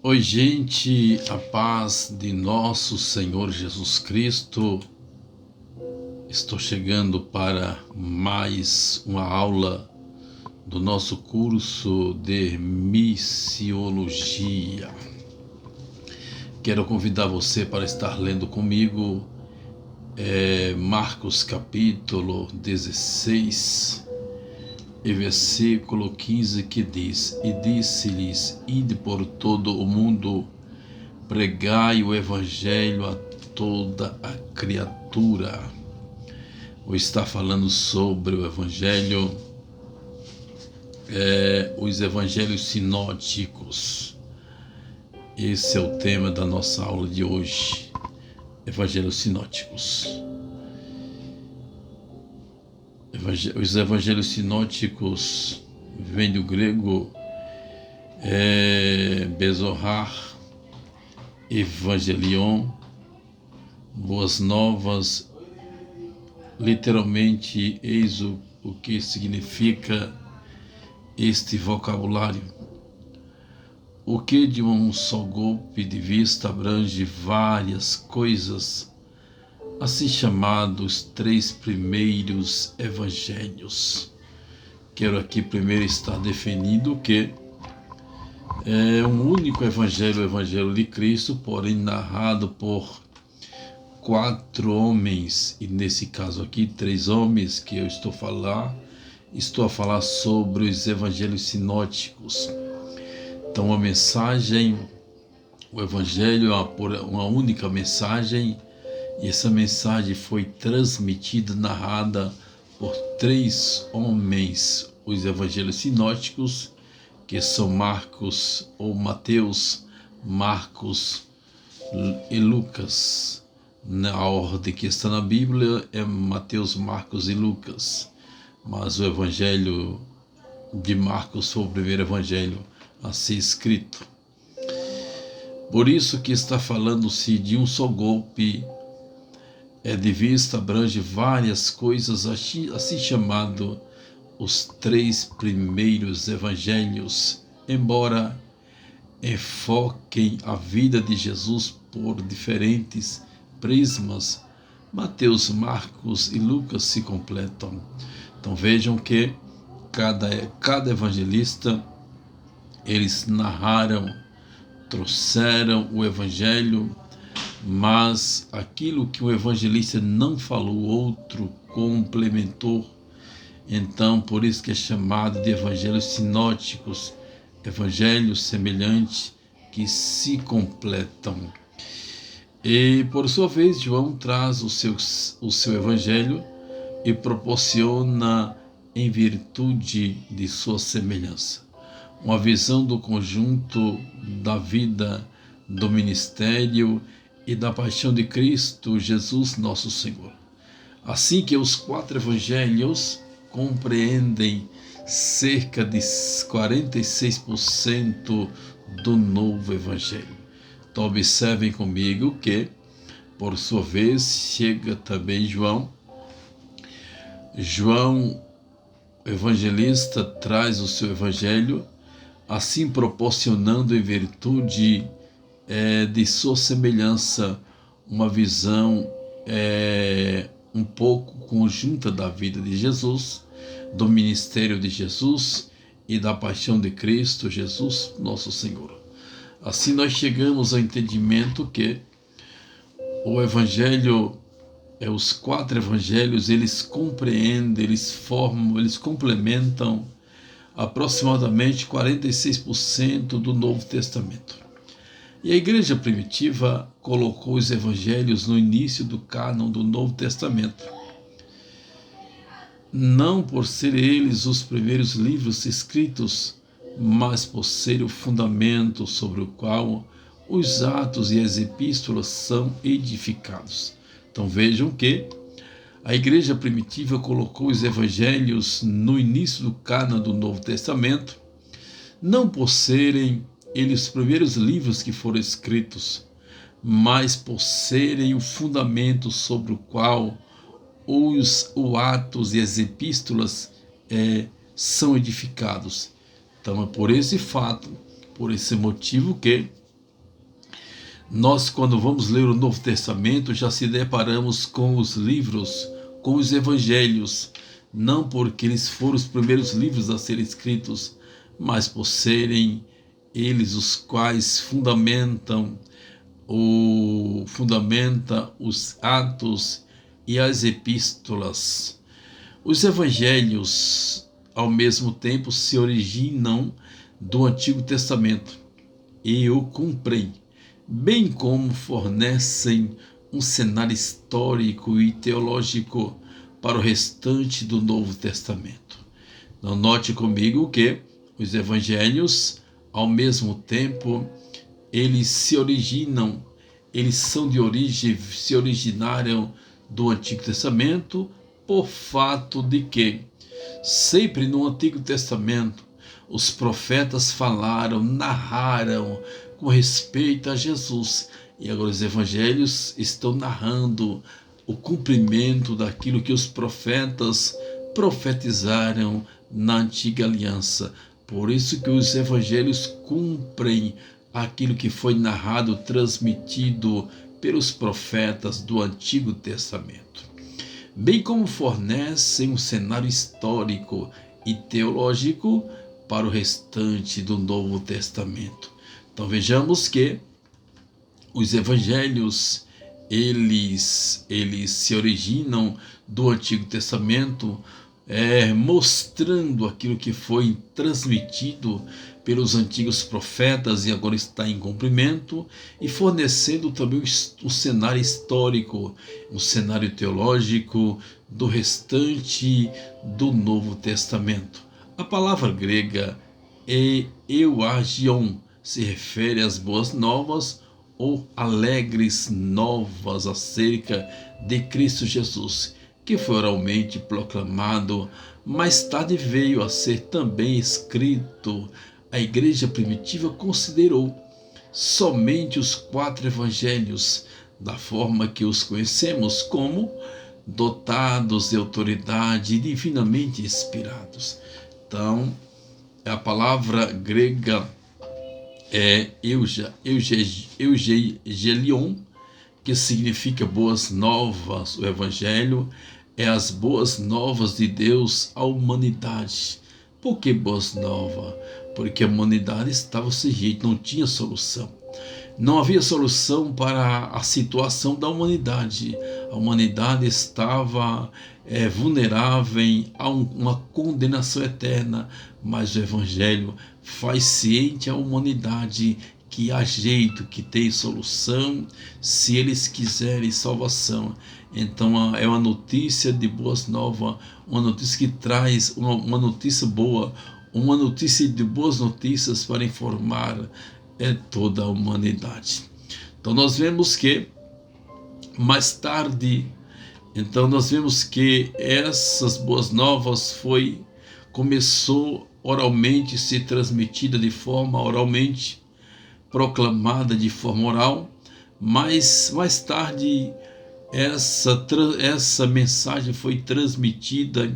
Oi, gente, a paz de nosso Senhor Jesus Cristo. Estou chegando para mais uma aula do nosso curso de missiologia. Quero convidar você para estar lendo comigo Marcos capítulo 16 e versículo 15, que diz: E disse-lhes: Ide por todo o mundo, pregai o evangelho a toda a criatura. Vou estar falando sobre o evangelho, os evangelhos sinóticos. Esse é o tema da nossa aula de hoje. Evangelhos sinóticos. Os evangelhos sinóticos vêm do grego Bezoar, Evangelion, Boas Novas. Literalmente, eis o que significa este vocabulário. O que de um só golpe de vista abrange várias coisas, assim chamados 3 primeiros evangelhos. Quero aqui primeiro estar definindo que é um único evangelho, o evangelho de Cristo, porém narrado por 4 homens, e nesse caso aqui 3 homens que eu estou a falar sobre os evangelhos sinóticos. Então a mensagem, o evangelho é uma única mensagem, e essa mensagem foi transmitida, narrada por 3 homens, os evangelhos sinóticos, que são Marcos ou Mateus, Marcos e Lucas. Na ordem que está na Bíblia é Mateus, Marcos e Lucas, mas o evangelho de Marcos foi o primeiro evangelho a ser escrito. Por isso que está falando-se de um só golpe de vista, abrange várias coisas, assim chamado os 3 primeiros evangelhos, embora enfoquem a vida de Jesus por diferentes prismas. Mateus, Marcos e Lucas se completam. Então vejam que cada evangelista, eles narraram, trouxeram o evangelho, mas aquilo que o evangelista não falou, o outro complementou. Então, por isso que é chamado de evangelhos sinóticos, evangelhos semelhantes que se completam. E, por sua vez, João traz o seu evangelho e proporciona, em virtude de sua semelhança, uma visão do conjunto da vida, do ministério e da paixão de Cristo Jesus, nosso Senhor. Assim que os 4 evangelhos compreendem cerca de 46% do novo evangelho. Então observem comigo que, por sua vez, chega também João, evangelista, traz o seu evangelho, assim proporcionando, em virtude de sua semelhança, uma visão um pouco conjunta da vida de Jesus, do ministério de Jesus e da paixão de Cristo Jesus, nosso Senhor. Assim nós chegamos ao entendimento que o evangelho, os 4 evangelhos, eles compreendem, eles formam, eles complementam aproximadamente 46% do Novo Testamento. E a igreja primitiva colocou os evangelhos no início do cânon do Novo Testamento, não por serem eles os primeiros livros escritos, mas por ser o fundamento sobre o qual os Atos e as Epístolas são edificados. Então vejam que a igreja primitiva colocou os evangelhos no início do cânon do Novo Testamento, não por serem eles os primeiros livros que foram escritos, mas por serem o fundamento sobre o qual os Atos e as Epístolas são edificados. Então é por esse fato, por esse motivo que Nós, quando vamos ler o Novo Testamento, já se deparamos com os livros, com os evangelhos, não porque eles foram os primeiros livros a serem escritos, mas por serem eles os quais fundamenta os atos e as epístolas. Os evangelhos, ao mesmo tempo, se originam do Antigo Testamento e o cumprem, bem como fornecem um cenário histórico e teológico para o restante do Novo Testamento. Então, note comigo que os evangelhos, ao mesmo tempo, eles se originaram do Antigo Testamento, por fato de que sempre no Antigo Testamento os profetas falaram, narraram com respeito a Jesus, e agora os evangelhos estão narrando o cumprimento daquilo que os profetas profetizaram na antiga aliança. Por isso que os evangelhos cumprem aquilo que foi narrado, transmitido pelos profetas do Antigo Testamento, bem como fornecem um cenário histórico e teológico para o restante do Novo Testamento. Então vejamos que os evangelhos, eles se originam do Antigo Testamento, mostrando aquilo que foi transmitido pelos antigos profetas e agora está em cumprimento, e fornecendo também um cenário histórico, um cenário teológico do restante do Novo Testamento. A palavra grega euagion se refere às boas novas ou alegres novas acerca de Cristo Jesus, que foi oralmente proclamado, mais tarde veio a ser também escrito. A igreja primitiva considerou somente os 4 evangelhos, da forma que os conhecemos, como dotados de autoridade e divinamente inspirados. Então, a palavra grega é eugelion, que significa boas novas. O evangelho é as boas novas de Deus à humanidade. Por que boas novas? Porque a humanidade estava sem jeito, não tinha solução. Não havia solução para a situação da humanidade. A humanidade estava vulnerável a uma condenação eterna, mas o Evangelho faz ciente à humanidade que há jeito, que tem solução, se eles quiserem salvação. Então é uma notícia de boas novas, uma notícia que traz uma notícia boa, uma notícia de boas notícias para informar toda a humanidade. Então nós vemos que mais tarde, essas boas novas começou oralmente a ser transmitida de forma oralmente, proclamada de forma oral, mas mais tarde essa mensagem foi transmitida,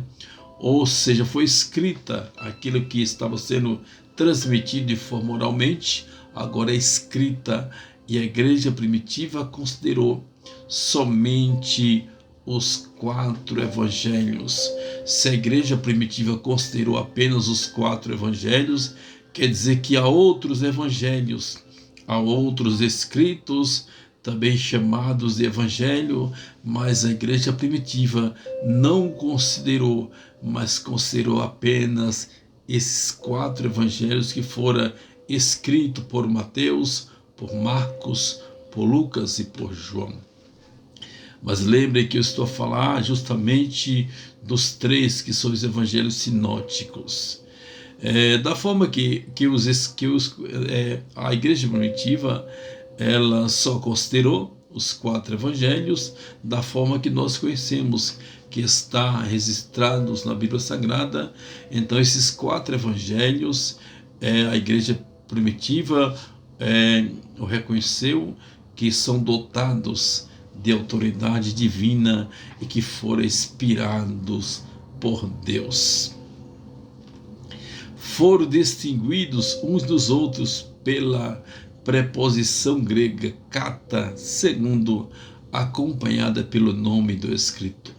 ou seja, foi escrita. Aquilo que estava sendo transmitido de forma oralmente, agora é escrita, e a igreja primitiva considerou somente os 4 evangelhos. Se a igreja primitiva considerou apenas os 4 evangelhos, quer dizer que há outros evangelhos, há outros escritos, também chamados de evangelho, mas a igreja primitiva não considerou, mas considerou apenas esses 4 evangelhos que foram escritos por Mateus, por Marcos, por Lucas e por João. Mas lembre que eu estou a falar justamente dos 3 que são os evangelhos sinóticos. Da forma que a igreja primitiva, ela só considerou os 4 evangelhos da forma que nós conhecemos, que está registrados na Bíblia Sagrada. Então esses 4 evangelhos, a igreja primitiva o reconheceu, que são dotados de autoridade divina e que foram inspirados por Deus. Foram distinguidos uns dos outros pela preposição grega kata, segundo, acompanhada pelo nome do escritor.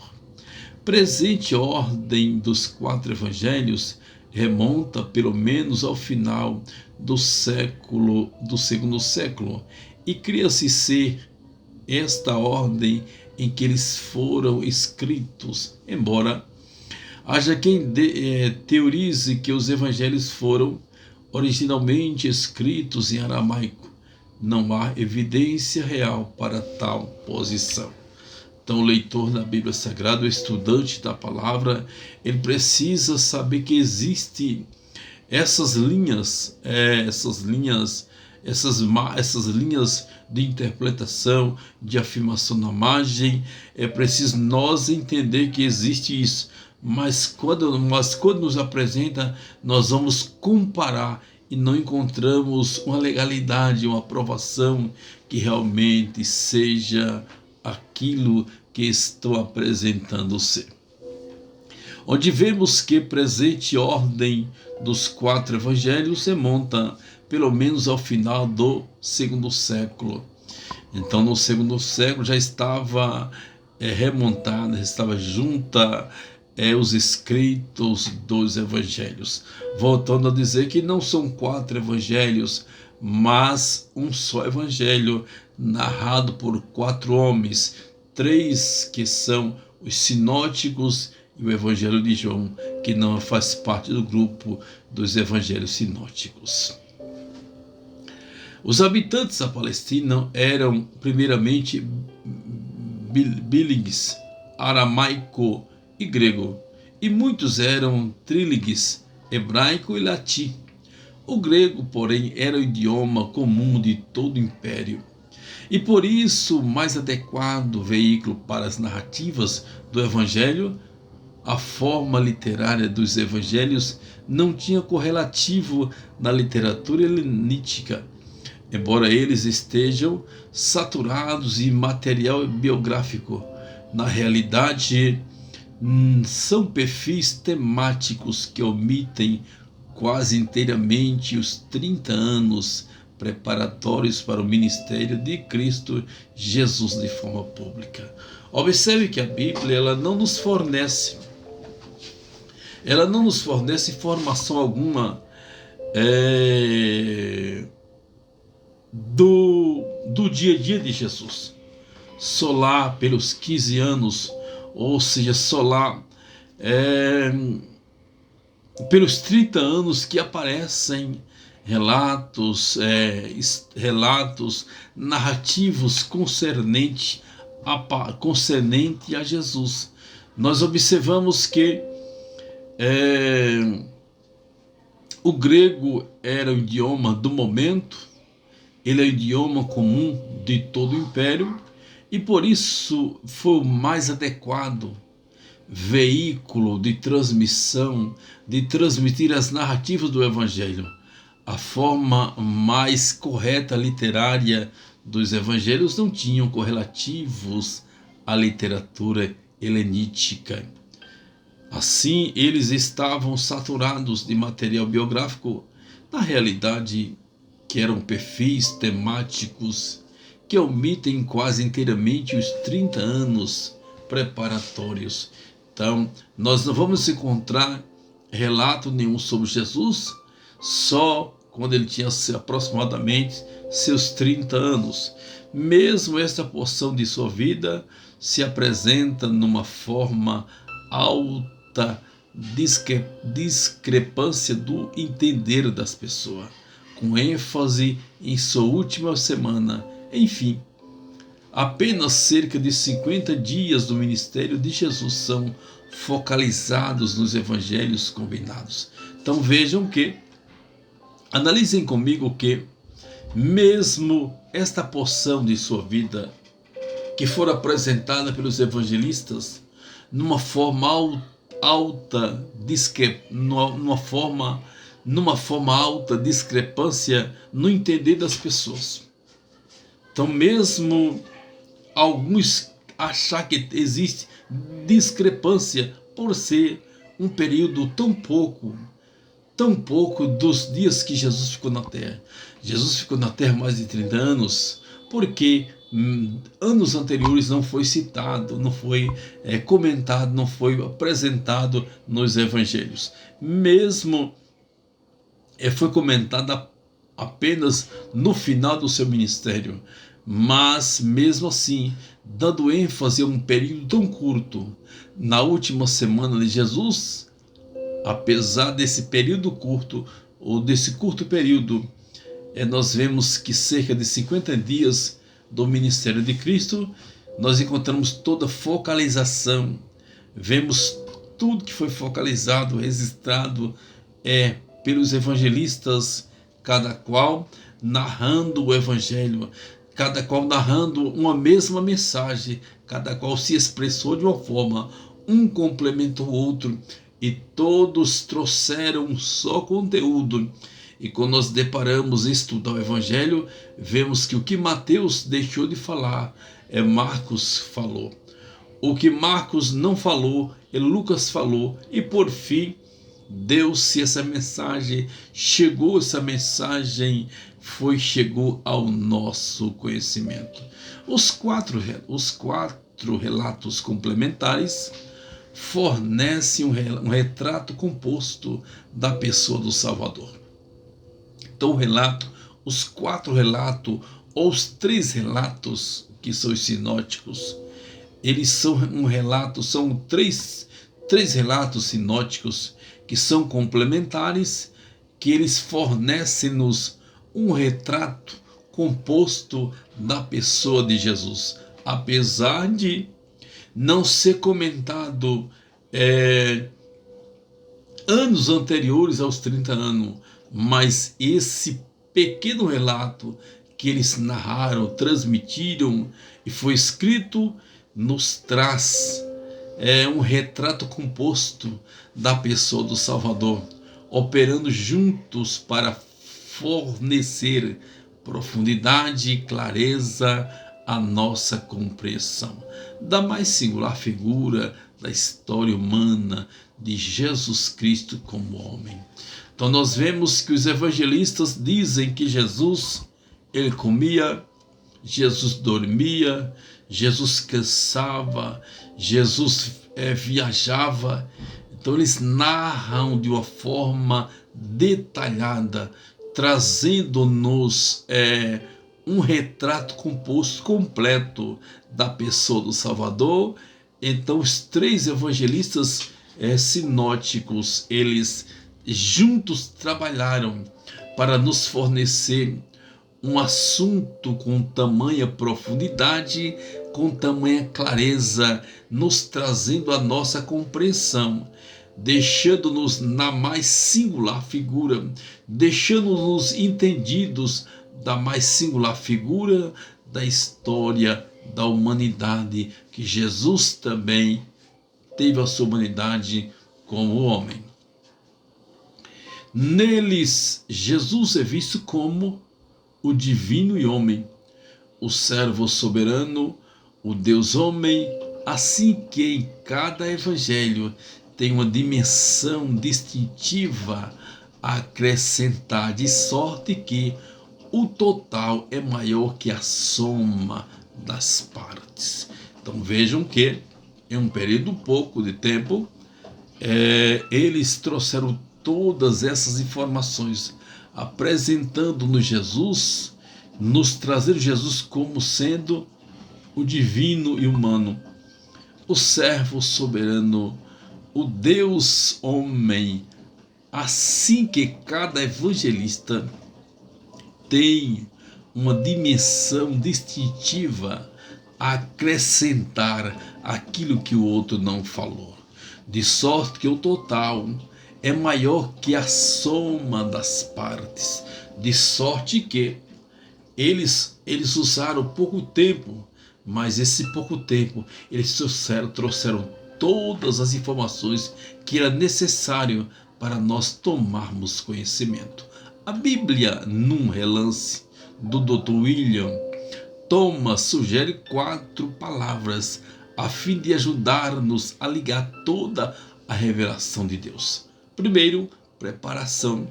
Presente ordem dos 4 evangelhos remonta pelo menos ao final do segundo século, e cria-se ser esta ordem em que eles foram escritos, embora haja quem teorize que os evangelhos foram originalmente escritos em aramaico. Não há evidência real para tal posição. Então, o leitor da Bíblia Sagrada, o estudante da palavra, ele precisa saber que existe essas linhas de interpretação, de afirmação na margem. É preciso nós entender que existe isso, mas quando nos apresenta, nós vamos comparar e não encontramos uma legalidade, uma aprovação que realmente seja aquilo que estou apresentando ser. Onde vemos que presente ordem dos 4 evangelhos remonta pelo menos ao final do segundo século. Então, no segundo século já estava remontada, estava junta os escritos dos evangelhos. Voltando a dizer que não são 4 evangelhos, mas um só evangelho, narrado por 4 homens, 3 que são os sinóticos e o evangelho de João, que não faz parte do grupo dos evangelhos sinóticos. Os habitantes da Palestina eram primeiramente bilíngues, aramaico e grego, e muitos eram trílingües, hebraico e latim. O grego, porém, era o idioma comum de todo o império, e por isso mais adequado veículo para as narrativas do evangelho. A forma literária dos evangelhos não tinha correlativo na literatura helenística, embora eles estejam saturados de material biográfico. Na realidade, são perfis temáticos que omitem quase inteiramente os 30 anos preparatórios para o ministério de Cristo Jesus de forma pública. Observe que a Bíblia ela não nos fornece informação alguma do dia a dia de Jesus. Só lá pelos 15 anos, ou seja, só lá pelos 30 anos que aparecem relatos narrativos concernente a Jesus. Nós observamos que o grego era o idioma do momento, ele é o idioma comum de todo o império, e por isso foi o mais adequado veículo de transmissão, de transmitir as narrativas do evangelho. A forma mais correta literária dos evangelhos não tinham correlativos à literatura helenística. Assim, eles estavam saturados de material biográfico, na realidade, que eram perfis temáticos que omitem quase inteiramente os 30 anos preparatórios. Então, nós não vamos encontrar relato nenhum sobre Jesus só quando ele tinha aproximadamente seus 30 anos. Mesmo esta porção de sua vida se apresenta numa forma alta discrepância do entender das pessoas, com ênfase em sua última semana. Enfim, apenas cerca de 50 dias do ministério de Jesus são focalizados nos evangelhos combinados. Então vejam que, analisem comigo que, mesmo esta porção de sua vida, que for apresentada pelos evangelistas, numa forma alta discrepância no entender das pessoas. Então, mesmo alguns achar que existe discrepância por ser um período tão pouco tampouco dos dias que Jesus ficou na terra. Jesus ficou na terra mais de 30 anos, porque anos anteriores não foi citado, não foi comentado, não foi apresentado nos evangelhos. Mesmo foi comentada apenas no final do seu ministério, mas mesmo assim, dando ênfase a um período tão curto, na última semana de Jesus, apesar desse período curto, ou desse curto período, nós vemos que cerca de 50 dias do ministério de Cristo, nós encontramos toda a focalização, vemos tudo que foi focalizado, registrado pelos evangelistas, cada qual narrando o evangelho, cada qual narrando uma mesma mensagem, cada qual se expressou de uma forma, um complementou o outro, e todos trouxeram um só conteúdo. E quando nós deparamos em estudar o evangelho, vemos que o que Mateus deixou de falar, Marcos falou. O que Marcos não falou, Lucas falou. E por fim, deu-se essa mensagem, chegou ao nosso conhecimento. Os quatro relatos complementares fornecem um retrato composto da pessoa do Salvador. Então os quatro relatos, ou os três relatos, que são os sinóticos, eles são são três relatos sinóticos que são complementares, que eles fornecem-nos um retrato composto da pessoa de Jesus. Apesar de não ser comentado anos anteriores aos 30 anos, mas esse pequeno relato que eles narraram, transmitiram e foi escrito, nos traz um retrato composto da pessoa do Salvador, operando juntos para fornecer profundidade e clareza à nossa compreensão da mais singular figura da história humana de Jesus Cristo como homem. Então nós vemos que os evangelistas dizem que Jesus, ele comia, Jesus dormia, Jesus cansava, Jesus viajava. Então eles narram de uma forma detalhada, trazendo-nos um retrato composto, completo da pessoa do Salvador. Então os três evangelistas sinóticos, eles juntos trabalharam para nos fornecer um assunto com tamanha profundidade, com tamanha clareza, nos trazendo a nossa compreensão, deixando-nos na mais singular figura, deixando-nos entendidos da mais singular figura da história da humanidade, que Jesus também teve a sua humanidade como homem. Neles, Jesus é visto como o divino e homem, o servo soberano, o Deus homem, assim que em cada evangelho tem uma dimensão distintiva a acrescentar, de sorte que o total é maior que a soma das partes. Então vejam que em um período pouco de tempo, eles trouxeram todas essas informações, apresentando-nos Jesus, nos trazendo Jesus como sendo o divino e humano, o servo soberano, o Deus homem, assim que cada evangelista tem uma dimensão distintiva a acrescentar aquilo que o outro não falou, de sorte que o total é maior que a soma das partes, de sorte que eles usaram pouco tempo, mas esse pouco tempo eles trouxeram todas as informações que era necessário para nós tomarmos conhecimento. A Bíblia, num relance do Dr. William Thomas, sugere 4 palavras a fim de ajudar-nos a ligar toda a revelação de Deus. Primeiro, preparação.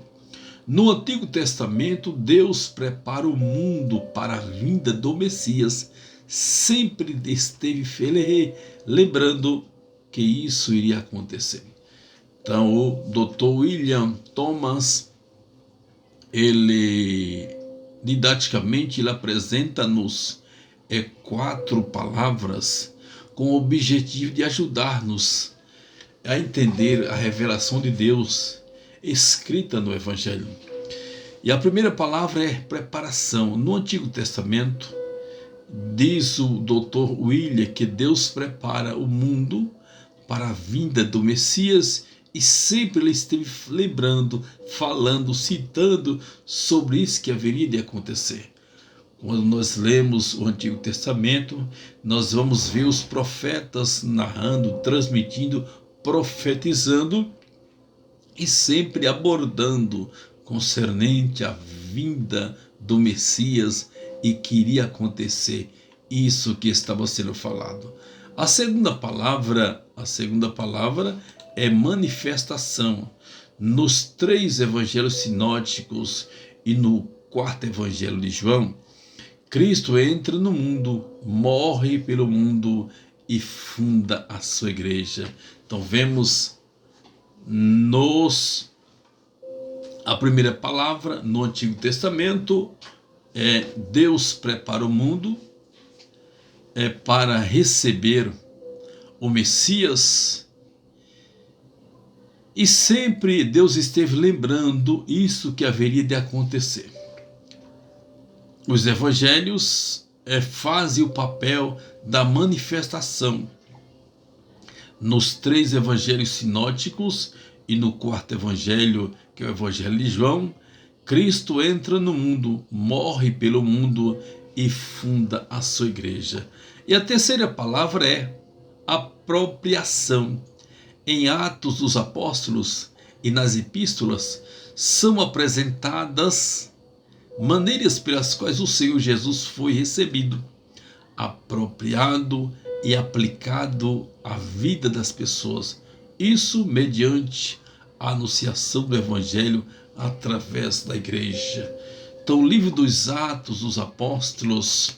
No Antigo Testamento, Deus prepara o mundo para a vinda do Messias. Sempre esteve lembrando que isso iria acontecer. Então, o Dr. William Thomas, ele didaticamente ele apresenta-nos 4 palavras com o objetivo de ajudar-nos a entender a revelação de Deus escrita no Evangelho. E a primeira palavra é preparação. No Antigo Testamento, diz o Dr. William que Deus prepara o mundo para a vinda do Messias e sempre ele esteve lembrando, falando, citando sobre isso que haveria de acontecer. Quando nós lemos o Antigo Testamento, nós vamos ver os profetas narrando, transmitindo, profetizando e sempre abordando concernente à vinda do Messias e que iria acontecer isso que estava sendo falado. A segunda palavra é manifestação. Nos 3 evangelhos sinóticos e no 4º evangelho de João, Cristo entra no mundo, morre pelo mundo e funda a sua igreja. Então vemos a primeira palavra no Antigo Testamento é Deus prepara o mundo para receber o Messias, e sempre Deus esteve lembrando isso que haveria de acontecer. Os evangelhos fazem o papel da manifestação. Nos 3 evangelhos sinóticos e no 4º evangelho, que é o evangelho de João, Cristo entra no mundo, morre pelo mundo e funda a sua igreja. E a terceira palavra é apropriação. Em Atos dos Apóstolos e nas epístolas são apresentadas maneiras pelas quais o Senhor Jesus foi recebido, apropriado e aplicado à vida das pessoas. Isso mediante a anunciação do Evangelho através da igreja. Então o livro dos Atos dos Apóstolos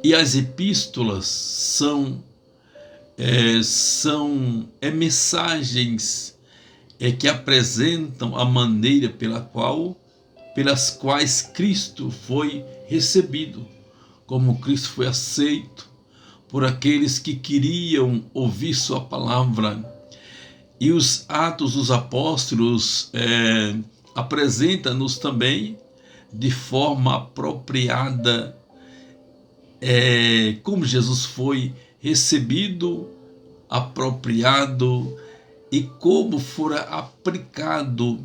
e as epístolas são mensagens que apresentam a maneira pelas quais Cristo foi recebido, como Cristo foi aceito por aqueles que queriam ouvir sua palavra. E os Atos dos Apóstolos apresenta-nos também de forma apropriada como Jesus foi recebido, apropriado e como fora aplicado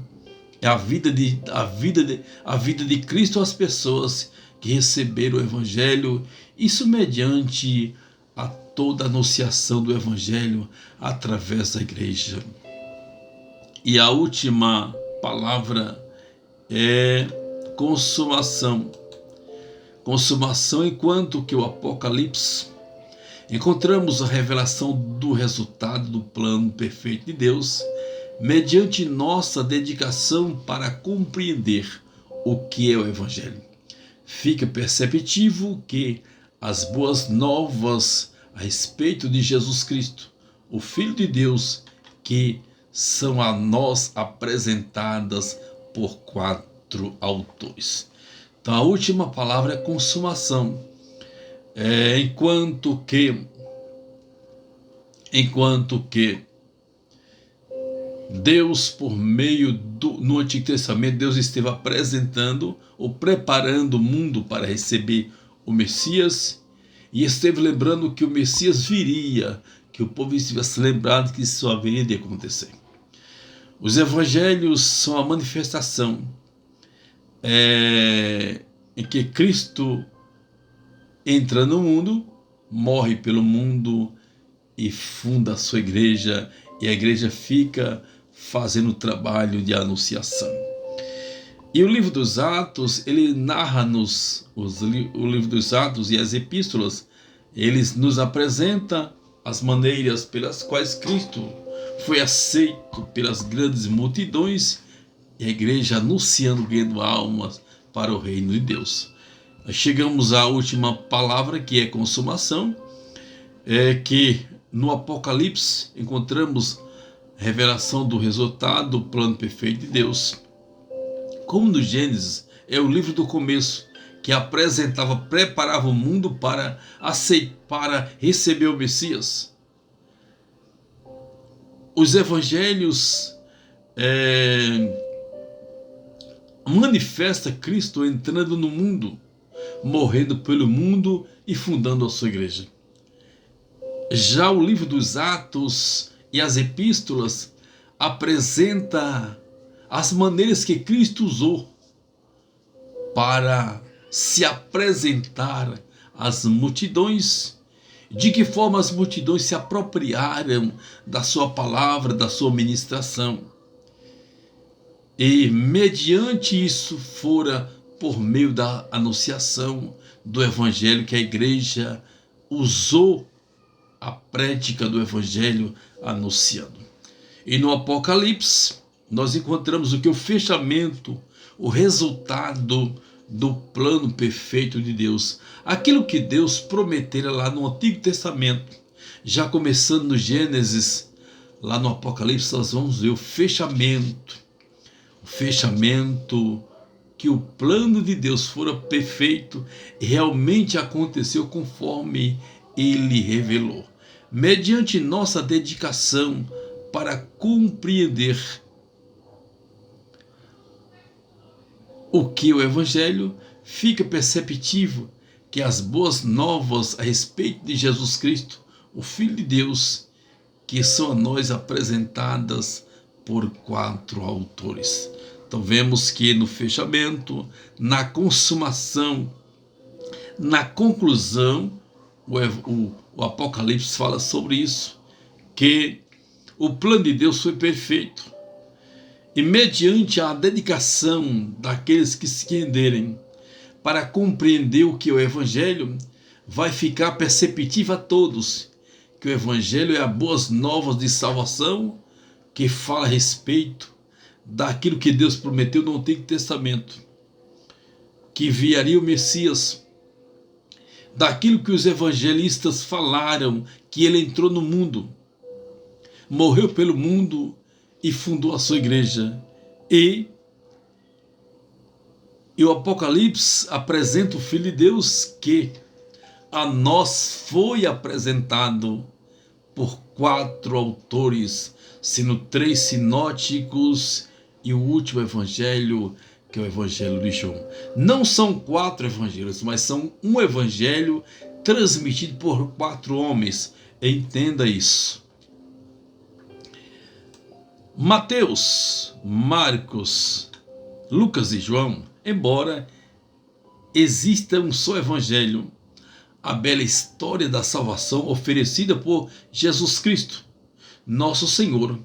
a vida de Cristo às pessoas que receberam o Evangelho, isso mediante a toda a anunciação do Evangelho através da igreja. E a última palavra é consumação. Consumação, enquanto que o Apocalipse encontramos a revelação do resultado do plano perfeito de Deus, mediante nossa dedicação para compreender o que é o Evangelho. Fica perceptível que as boas novas a respeito de Jesus Cristo, o Filho de Deus, que são a nós apresentadas por 4 autores. Então a última palavra é consumação. Enquanto que Deus, por meio no Antigo Testamento, Deus esteve apresentando ou preparando o mundo para receber o Messias, e esteve lembrando que o Messias viria, que o povo estivesse lembrado que isso haveria de acontecer. Os evangelhos são a manifestação em que Cristo entra no mundo, morre pelo mundo e funda a sua igreja, e a igreja fica fazendo o trabalho de anunciação. E o livro dos Atos, ele narra-nos, o livro dos Atos e as epístolas, eles nos apresentam as maneiras pelas quais Cristo foi aceito pelas grandes multidões e a igreja anunciando, ganhando almas para o reino de Deus. Nós chegamos à última palavra, que é consumação, que no Apocalipse encontramos a revelação do resultado do plano perfeito de Deus. Como no Gênesis, é o livro do começo, que apresentava, preparava o mundo para receber o Messias. Os evangelhos manifesta Cristo entrando no mundo, morrendo pelo mundo e fundando a sua igreja. Já o livro dos Atos e as epístolas apresenta as maneiras que Cristo usou para se apresentar às multidões, de que forma as multidões se apropriaram da sua palavra, da sua ministração. E mediante isso fora por meio da anunciação do evangelho que a igreja usou a prática do evangelho anunciando. E no Apocalipse nós encontramos o fechamento, o resultado do plano perfeito de Deus. Aquilo que Deus prometera lá no Antigo Testamento, já começando no Gênesis, lá no Apocalipse nós vamos ver o fechamento que o plano de Deus fora perfeito e realmente aconteceu conforme ele revelou. Mediante nossa dedicação para compreender o que o Evangelho, fica perceptível que as boas novas a respeito de Jesus Cristo, o Filho de Deus, que são a nós apresentadas por 4 autores. Então vemos que no fechamento, na consumação, na conclusão, o Apocalipse fala sobre isso, que o plano de Deus foi perfeito. E mediante a dedicação daqueles que se renderem para compreender o que é o Evangelho, vai ficar perceptível a todos que o Evangelho é a boas novas de salvação, que fala a respeito daquilo que Deus prometeu no Antigo Testamento, que enviaria o Messias, daquilo que os evangelistas falaram, que ele entrou no mundo, morreu pelo mundo e fundou a sua igreja. E o Apocalipse apresenta o Filho de Deus, que a nós foi apresentado por 4 autores, sendo 3 sinóticos e o último evangelho, que é o evangelho de João. Não são 4 evangelhos, mas são um evangelho transmitido por 4 homens. Entenda isso. Mateus, Marcos, Lucas e João, embora exista um só evangelho, a bela história da salvação oferecida por Jesus Cristo, nosso Senhor,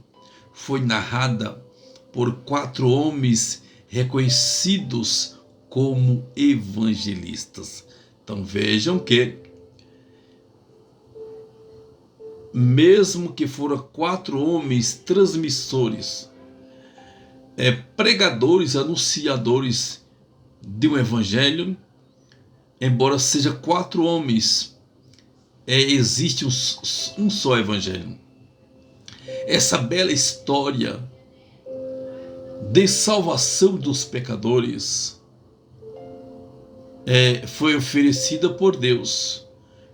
foi narrada por 4 homens reconhecidos como evangelistas. Então vejam que, mesmo que foram 4 homens transmissores, pregadores, anunciadores de um evangelho, embora seja 4 homens, existe um só evangelho. Essa bela história de salvação dos pecadores foi oferecida por Deus.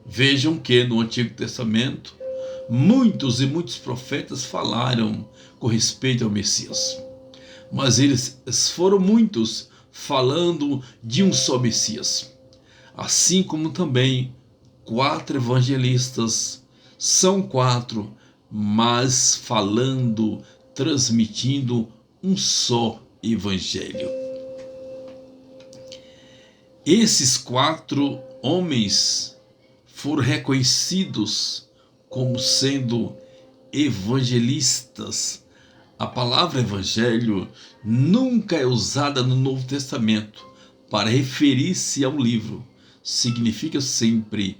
Vejam que no Antigo Testamento muitos profetas falaram com respeito ao Messias, mas eles foram muitos falando de um só Messias, assim como também 4 evangelistas, são 4, mas falando, transmitindo um só evangelho. Esses 4 homens foram reconhecidos como sendo evangelistas. A palavra evangelho nunca é usada no Novo Testamento para referir-se a um livro. Significa sempre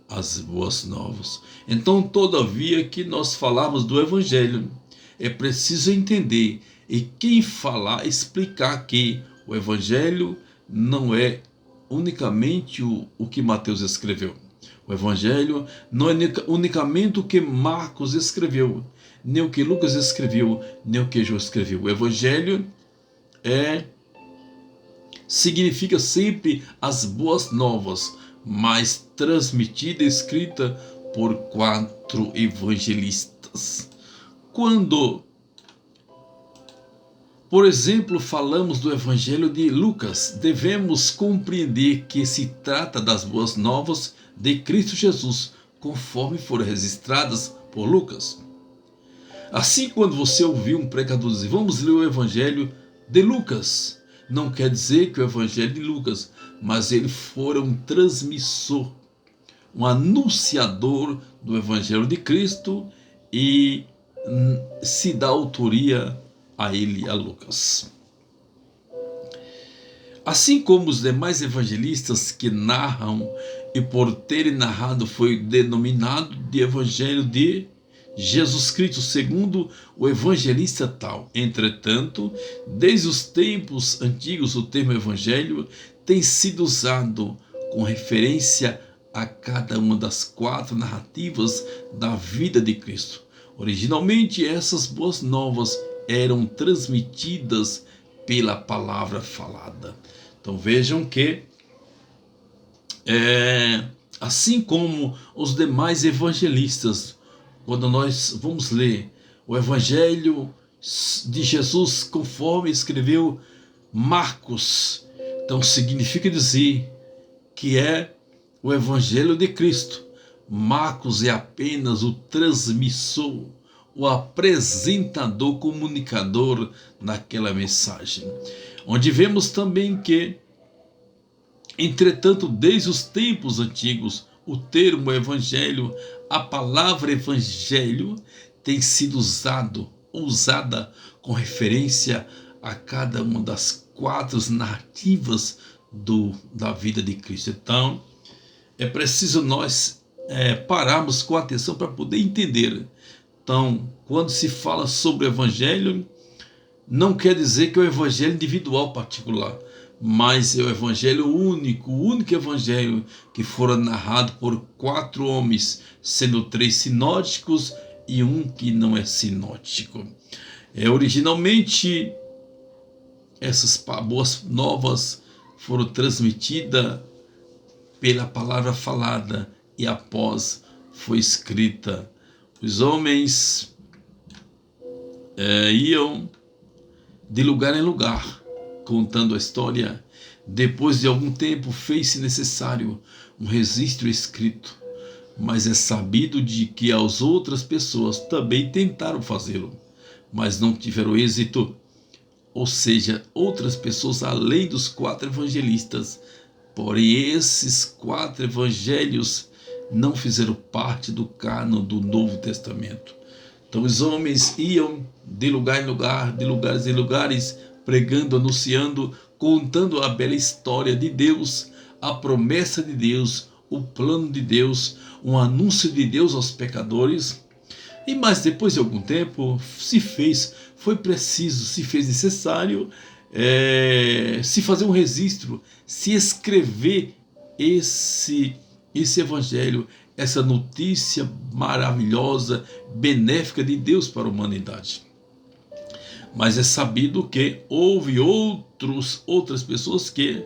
as boas novas. Então, todavia que nós falamos do evangelho, é preciso entender e quem falar, explicar que o Evangelho não é unicamente o que Mateus escreveu. O Evangelho não é unicamente o que Marcos escreveu, nem o que Lucas escreveu, nem o que João escreveu. O Evangelho significa sempre as boas novas, mas transmitida e escrita por 4 evangelistas. Quando, por exemplo, falamos do Evangelho de Lucas, devemos compreender que se trata das boas novas de Cristo Jesus, conforme foram registradas por Lucas. Assim, quando você ouvir um pregador dizer, vamos ler o Evangelho de Lucas, não quer dizer que o Evangelho de Lucas, mas ele fora um transmissor, um anunciador do Evangelho de Cristo e se dá autoria a ele, a Lucas. Assim como os demais evangelistas que narram e por terem narrado foi denominado de Evangelho de Jesus Cristo, segundo o evangelista tal. Entretanto, desde os tempos antigos, o termo evangelho tem sido usado com referência a cada uma das 4 narrativas da vida de Cristo. Originalmente, essas boas novas eram transmitidas pela palavra falada. Então vejam que assim como os demais evangelistas, quando nós vamos ler o Evangelho de Jesus conforme escreveu Marcos, então significa dizer que é o Evangelho de Cristo. Marcos é apenas o transmissor, o apresentador, comunicador daquela mensagem. Onde vemos também que, entretanto, desde os tempos antigos, o termo evangelho, a palavra evangelho, tem sido usada com referência a cada uma das 4 narrativas da vida de Cristo. Então, é preciso nós pararmos com atenção para poder entender. Então, quando se fala sobre o evangelho, não quer dizer que é o evangelho individual particular, mas é o evangelho único, o único evangelho que fora narrado por 4 homens, sendo 3 sinóticos e um que não é sinótico. Originalmente, essas boas novas foram transmitidas pela palavra falada e após foi escrita. Os homens iam de lugar em lugar, contando a história. Depois de algum tempo, fez-se necessário um registro escrito, mas é sabido de que as outras pessoas também tentaram fazê-lo, mas não tiveram êxito. Ou seja, outras pessoas além dos 4 evangelistas. Porém, esses 4 evangelhos não fizeram parte do cânon do Novo Testamento. Então os homens iam de lugar em lugar, de lugares em lugares, pregando, anunciando, contando a bela história de Deus, a promessa de Deus, o plano de Deus, um anúncio de Deus aos pecadores. E mas depois de algum tempo foi preciso, se fez necessário se fazer um registro, se escrever esse evangelho, essa notícia maravilhosa, benéfica de Deus para a humanidade. Mas é sabido que houve outras pessoas que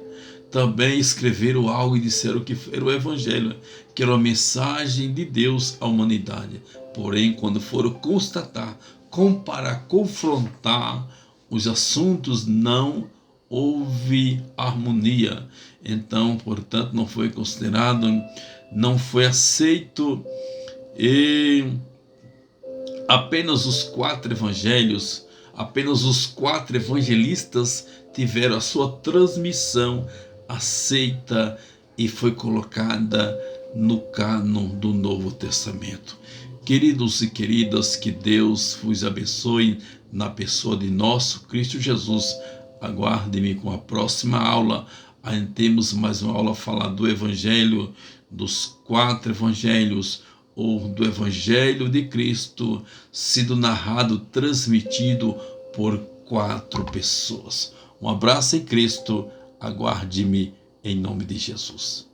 também escreveram algo e disseram que era o evangelho, que era uma mensagem de Deus à humanidade. Porém, quando foram constatar, comparar, confrontar os assuntos, não houve harmonia. Então, portanto, não foi considerado, não foi aceito, e apenas os 4 evangelhos, apenas os 4 evangelistas tiveram a sua transmissão aceita e foi colocada no cânon do Novo Testamento. Queridos e queridas, que Deus vos abençoe na pessoa de nosso Cristo Jesus. Aguarde-me com a próxima aula. Aí temos mais uma aula a falar do Evangelho, dos 4 evangelhos, ou do Evangelho de Cristo sido narrado, transmitido por 4 pessoas. Um abraço em Cristo, aguarde-me em nome de Jesus.